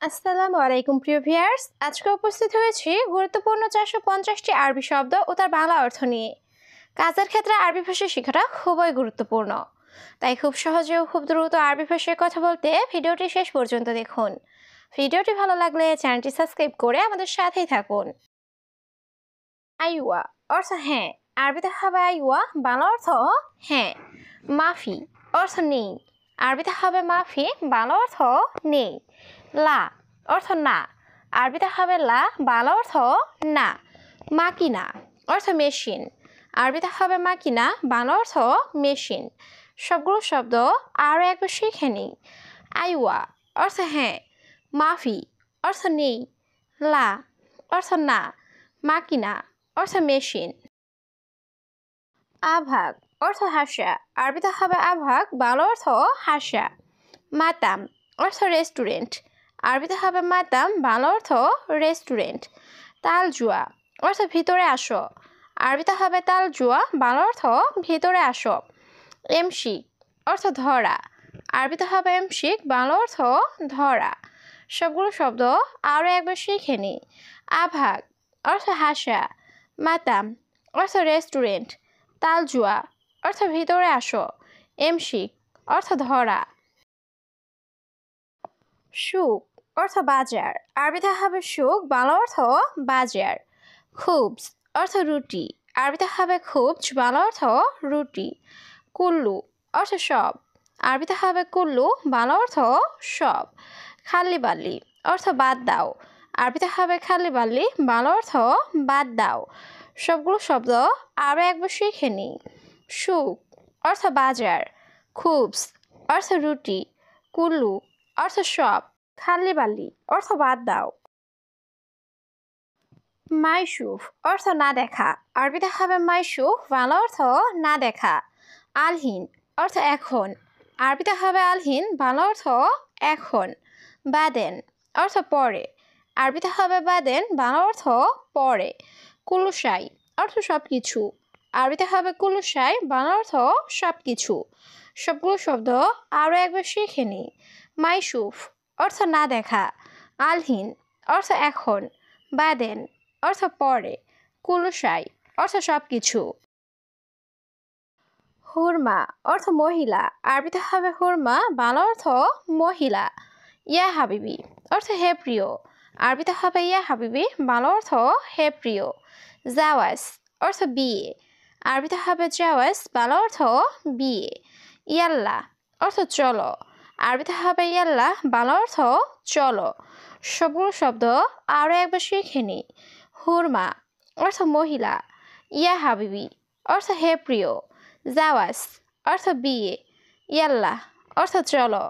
আসসালামু আলাইকুম প্রিয় ভিউয়ার্স, আজকে উপস্থিত হয়েছি গুরুত্বপূর্ণ 450টি আরবি শব্দ ও তার বাংলা অর্থ নিয়ে। কাজের ক্ষেত্রে আরবি ভাষা শেখাটা খুবই গুরুত্বপূর্ণ, তাই খুব সহজে ও খুব দ্রুত আরবি ভাষায় কথা বলতে ভিডিওটি শেষ পর্যন্ত দেখুন। ভিডিওটি ভালো লাগলে চ্যানেলটি সাবস্ক্রাইব করে আমাদের সাথেই থাকুন। আইওয়া অর্থ হ্যাঁ, আরবিতে হবে আইওয়া, বাংলা অর্থ হ্যাঁ। মাফি অর্থ নেই, আরবিতে হবে মাফি, বাংলা অর্থ নেই। লা অর্থ না, আরবিতে হবে লা, বাংলা অর্থ না। মাকিনা অর্থ মেশিন, আরবিতে হবে মাকিনা, বাংলা অর্থ মেশিন। সবগুলো শব্দ আরও একবার শিখে নিই। আইওয়া অর্থ হ্যাঁ, মাফি অর্থ নেই, লা অর্থ না, মাকিনা অর্থ মেশিন। আভাগ অর্থ হাসা, আরবিতে হবে আভাগ, বাংলা অর্থ হাসা। মাতাম অর্থ রেস্টুরেন্ট, আরবিতে হবে মাতাম, বাংলা অর্থ রেস্টুরেন্ট। তালজুয়া অর্থ ভিতরে আসো, আরবিতে হবে তালজুয়া, বাংলা অর্থ ভিতরে আসো। এমশিক অর্থ ধরা, আরবিতে হবে এমশিক, বাংলা অর্থ ধরা। সবগুলো শব্দ আরও একবার শিখে নিই। আভাগ অর্থ হাসা, মাতাম অর্থ রেস্টুরেন্ট, তালজুয়া অর্থ ভিতরে আসো, এমশিক অর্থ ধরা। সুক অর্থ বাজার, আরবিতে হবে সুক, বাংলা অর্থ বাজার। খুবস অর্থ রুটি, আরবিতে হবে খুবজ, বাংলা অর্থ রুটি। কুল্লু অর্থ সব, আরবিতে হবে কুল্লু, বাংলা অর্থ সব। খালি বালি অর্থ বাদ দাও, আরবিতে হবে খালি বালি, বাংলা অর্থ বাদ দাও। সবগুলো শব্দ আরও একবার শিখে নিই। সুক অর্থ বাজার, খুবস অর্থ রুটি, কুল্লু অর্থ সব, খালি বালি অর্থ বাদ দাও। মাইশুফ অর্থ না দেখা, আরবিতে হবে মাইশুফ, বাংলা অর্থ না দেখা। আলহিন অর্থ এখন, আরবিতে হবে আলহিন, বাংলা অর্থ এখন। বাদেন অর্থ পরে, আরবিতে হবে বাদেন, বাংলা অর্থ পরে। কুলুসাই অর্থ সব কিছু, আরবিতে হবে কুলুসাই, বাংলা অর্থ সব কিছু। সবগুলো শব্দ আরও একবার শিখে নিই। মাইশুফ অর্থ না দেখা, আলহিন অর্থ এখন, বাদেন অর্থ পরে, কুলুসাই অর্থ সব কিছু। হুরমা অর্থ মহিলা, আরবিতে হবে হুরমা, বাংলা অর্থ মহিলা। ইয়া হাবিবি অর্থ হে প্রিয়, আরবিতে হবে ইয়া হাবিবি, বাংলা অর্থ হে প্রিয়। জাওয়াজ অর্থ বিয়ে, আরবিতে হবে জাওয়াজ, বাংলা অর্থ বিয়ে। ইয়াল্লা অর্থ চলো, আরবিতে হবে ইয়াল্লা, বাংলা অর্থ চলো। সবগুলো শব্দ আরও একবার শিখে নিই। হুরমা অর্থ মহিলা, ইয়া হাবিবি অর্থ হে প্রিয়, জাওয়াজ অর্থ বিয়ে, ইয়াল্লা অর্থ চলো।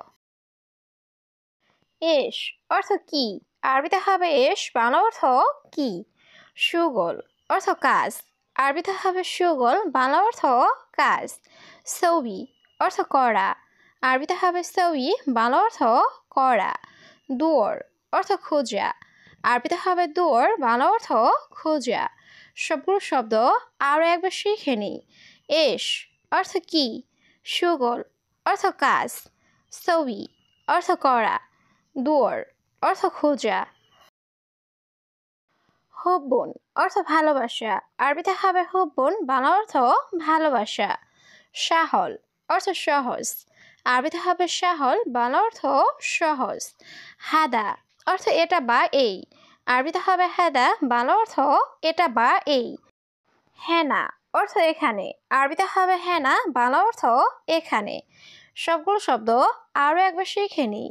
এশ অর্থ কি, আরবিতে হবে এশ, বাংলা অর্থ কি। সুগল অর্থ কাজ, আরবিতে হবে সুগল, বাংলা অর্থ কাজ। সৌবি অর্থ করা, আরবিতে হবে সৌই, বাংলা অর্থ করা। দুয়ার অর্থ খোঁজা, আরবিতে হবে দুয়ার, বাংলা অর্থ খোঁজা। সবগুলো শব্দ আরও একবার শিখে নিই। এশ অর্থ কি, সুগল অর্থ কাজ, সৌই অর্থ করা, দুয়ার অর্থ খোঁজা। হব্বন অর্থ ভালোবাসা, আরবিতে হবে হব্বন, বাংলা অর্থ ভালোবাসা। সাহল অর্থ সহজ, আরবিতে হবে সাহল, বাংলা অর্থ সহজ। হাদা অর্থ এটা বা এই, আরবিতে হবে হাদা, বাংলা অর্থ এটা বা এই। হেনা অর্থ এখানে, আরবিতে হবে হেনা, বাংলা অর্থ এখানে। সবগুলো শব্দ আরও একবার শিখে নিই।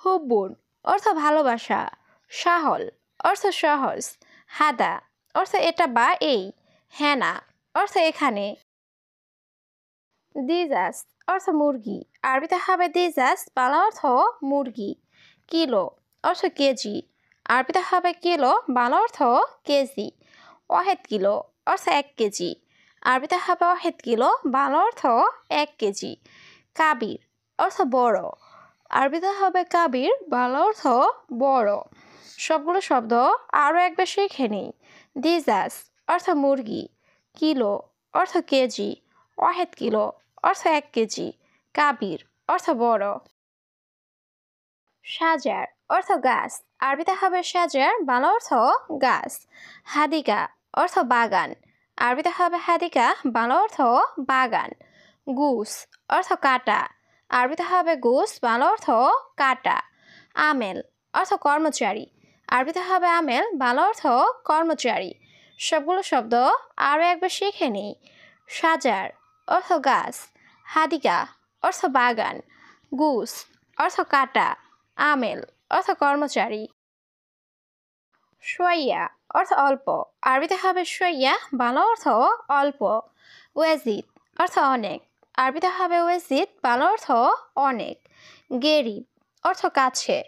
হুব্বুন অর্থ ভালোবাসা, সাহল অর্থ সহজ, হাদা অর্থ এটা বা এই, হেনা অর্থ এখানে। দিজাস অর্থ মুরগি, আরবিতে হবে দিজাস, বাংলা অর্থ মুরগি। কিলো অর্থ কেজি, আরবিতে হবে কিলো, বাংলা অর্থ কেজি। ওয়াহেদ কিলো অর্থ 1 কেজি, আরবিতে হবে ওয়াহেদ কিলো, বাংলা অর্থ 1 কেজি। কাবির অর্থ বড়, আরবিতে হবে কাবির, বাংলা অর্থ বড়। সবগুলো শব্দ আরও একবার শিখে নিই। দিজাস অর্থ মুরগি, কিলো অর্থ কেজি, ওয়াহেদ কিলো অর্থ 1 কেজি, কাবির অর্থ বড়। সাজার অর্থ গাছ, আরবিতে হবে সাজার, বাংলা অর্থ গাছ। হাদিকা অর্থ বাগান, আরবিতে হবে হাদিকা, বাংলা অর্থ বাগান। গুস অর্থ কাটা, আরবিতে হবে গুস, বাংলা অর্থ কাটা। আমেল অর্থ কর্মচারী, আরবিতে হবে আমেল, বাংলা অর্থ কর্মচারী। সবগুলো শব্দ আরও একবার শিখে নিই। সাজার অর্থ গাছ, হাদিকা অর্থ বাগান, গুস অর্থ কাটা, আমেল অর্থ কর্মচারী। শোয়াইয়া অর্থ অল্প, আরবিতে হবে শোয়াইয়া, বাংলা অর্থ অল্প। ওয়াজিদ অর্থ অনেক, আরবিতে হবে ওয়াজিদ, বাংলা অর্থ অনেক। গেরিব অর্থ কাছে,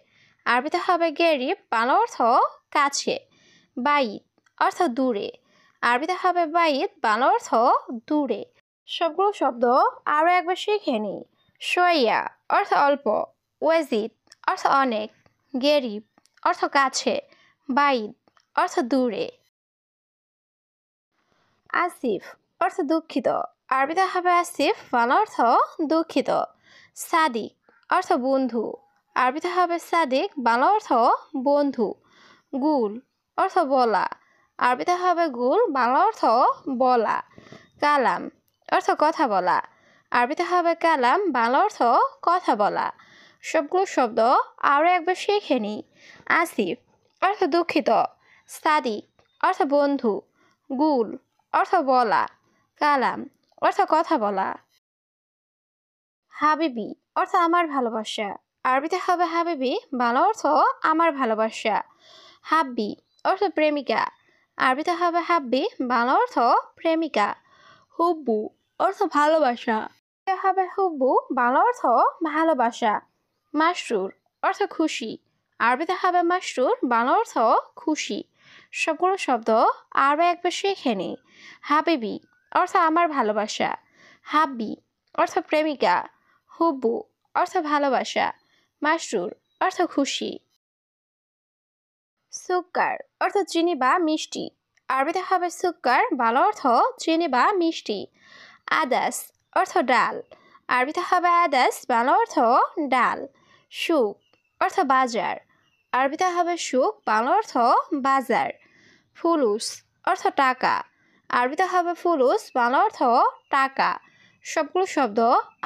আরবিতে হবে গেরিব, বাংলা অর্থ কাছে। বাইত অর্থ দূরে, আরবিতে হবে বাইত, বাংলা অর্থ দূরে। সবগুলো শব্দ আরও একবার শিখে নিই। শোয়াইয়া অর্থ অল্প, ওয়াজিদ অর্থ অনেক, গেরিব অর্থ কাছে, বাইত অর্থ দূরে। আসিফ অর্থ দুঃখিত, আরবিতে হবে আসিফ, বাংলা অর্থ দুঃখিত। সাদিক অর্থ বন্ধু, আরবিতে হবে সাদিক, বাংলা অর্থ বন্ধু। গুল অর্থ বলা, আরবিতে হবে গুল, বাংলা অর্থ বলা। কালাম অর্থ কথা বলা, আরবিতে হবে কালাম, বাংলা অর্থ কথা বলা। সবগুলো শব্দ আরও একবার শিখে নিই। আসিফ অর্থ দুঃখিত, সাদিক অর্থ বন্ধু, গুল অর্থ বলা, কালাম অর্থ কথা বলা। হাবিবি অর্থ আমার ভালোবাসা, আরবিতে হবে হাবিবি, বাংলা অর্থ আমার ভালোবাসা। হাব্বি অর্থ প্রেমিকা, আরবিতে হবে হাব্বি, বাংলা অর্থ প্রেমিকা। হুব্বু অর্থ ভালোবাসা, হবে হুব্বু, বাংলা অর্থ ভালোবাসা। মাসরুর অর্থ খুশি, আরবিতে হবে মাসরুর, বাংলা অর্থ খুশি। সবগুলো শব্দ আরও একবার শিখে নিই। হাবিবি অর্থ আমার ভালোবাসা, হাব্বি অর্থ প্রেমিকা, হুব্বু অর্থ ভালোবাসা, মাসরুর অর্থ খুশি। সুক্কার অর্থ চিনি বা মিষ্টি, আরবিতে হবে সুক্কার, বাংলা অর্থ চিনি বা মিষ্টি। আদাস অর্থ ডাল, আরবিতে হবে আদাস, বাংলা অর্থ ডাল। সুক অর্থ বাজার, আরবিতে হবে সুক, বাংলা অর্থ বাজার। ফুলুস অর্থ টাকা, আরবিতে হবে ফুলুস, বাংলা অর্থ টাকা। সবগুলো শব্দ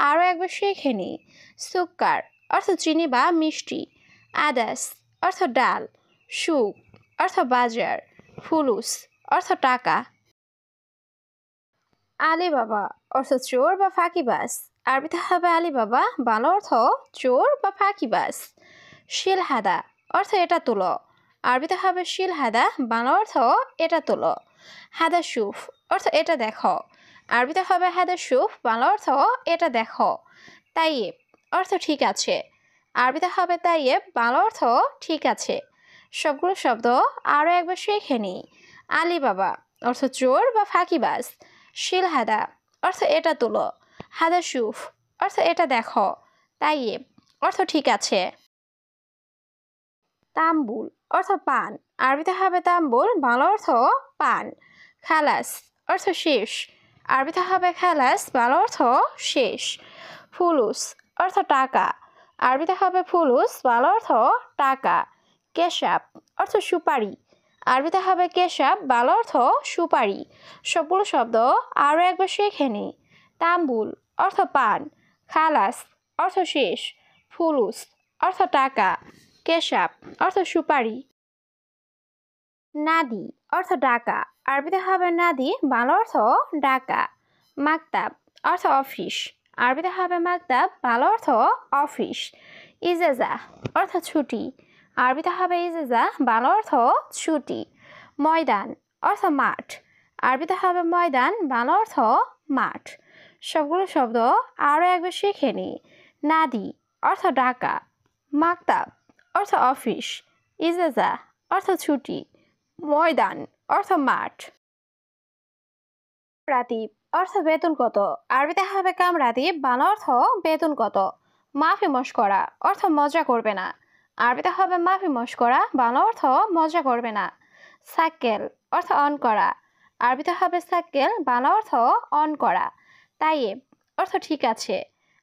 আরও একবার শিখে নিই। সুক্কার অর্থ চিনি বা মিষ্টি, আদাস অর্থ ডাল, সুক অর্থ বাজার, ফুলুস অর্থ টাকা। আলিবাবা অর্থ চোর বা ফাঁকিবাজ, আরবিতে হবে আলিবাবা, বাংলা অর্থ চোর বা ফাঁকিবাজ। শিলহাদা অর্থ এটা তুলো, আরবিতে হবে শিলহাদা, বাংলা অর্থ এটা তুলো। হাদাসুফ অর্থ এটা দেখো, আরবিতে হবে হাদাসুফ, বাংলা অর্থ এটা দেখো। তাইয়েব অর্থ ঠিক আছে, আরবিতে হবে তাইয়েব, বাংলা অর্থ ঠিক আছে। সবগুলো শব্দ আরও একবার শিখে নিই। আলিবাবা অর্থ চোর বা ফাঁকিবাজ, শিলহাদা অর্থ এটা তুলো, হাদাসুফ অর্থ এটা দেখো, তাইয়েব অর্থ ঠিক আছে। তাম্বুল অর্থ পান, আরবিতে হবে তাম্বুল, বাংলা অর্থ পান। খালাস অর্থ শেষ, আরবিতে হবে খালাস, বাংলা অর্থ শেষ। ফুলুস অর্থ টাকা, আরবিতে হবে ফুলুস, বাংলা অর্থ টাকা। কেশাব অর্থ সুপারি, আরবিতে হবে কেশাব, বাংলা অর্থ সুপারি। সবগুলো শব্দ আরও একবার শিখে নিই। তাম্বুল অর্থ পান, খালাস অর্থ শেষ, ফুলুস অর্থ টাকা, কেশাব অর্থ সুপারি। নাদি অর্থ ডাকা, আরবিতে হবে নাদি, বাংলা অর্থ ডাকা। মাকতাব অর্থ অফিস, আরবিতে হবে মাকতাব, বাংলা অর্থ অফিস। ইজাজা অর্থ ছুটি, আরবিতে হবে ইজাজা, বাংলা অর্থ ছুটি। ময়দান অর্থ মাঠ, আরবিতে হবে ময়দান, বাংলা অর্থ মাঠ। সবগুলো শব্দ আরও একবার শিখে নিই। নাদি অর্থ ডাকা, মাকতাব অর্থ অফিস, ইজাজা অর্থ ছুটি, ময়দান অর্থ মাঠ। রাতিব অর্থ বেতন কত, আরবিতে হবে কামরাতিব, বাংলা অর্থ বেতন কত। মাফি মশকরা অর্থ মজা করবে না, আরবিতে হবে মাফি মশকরা, বাংলা অর্থ মজা করবে না। সাক্কেল অর্থ অন করা, আরবিতে হবে সাক্কেল, বাংলা অর্থ অন করা। তাইয়েব অর্থ ঠিক আছে,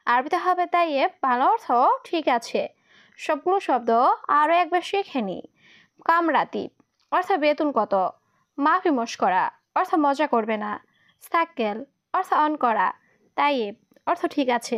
আরবিতে হবে তাইয়েব, বাংলা অর্থ ঠিক আছে। সবগুলো শব্দ আরও একবার শিখে নিই। কামরাতিব অর্থ বেতন কত, মাফি মশকরা অর্থ মজা করবে না, সাক্কেল অর্থ অন করা, তাইয়েব অর্থ ঠিক আছে।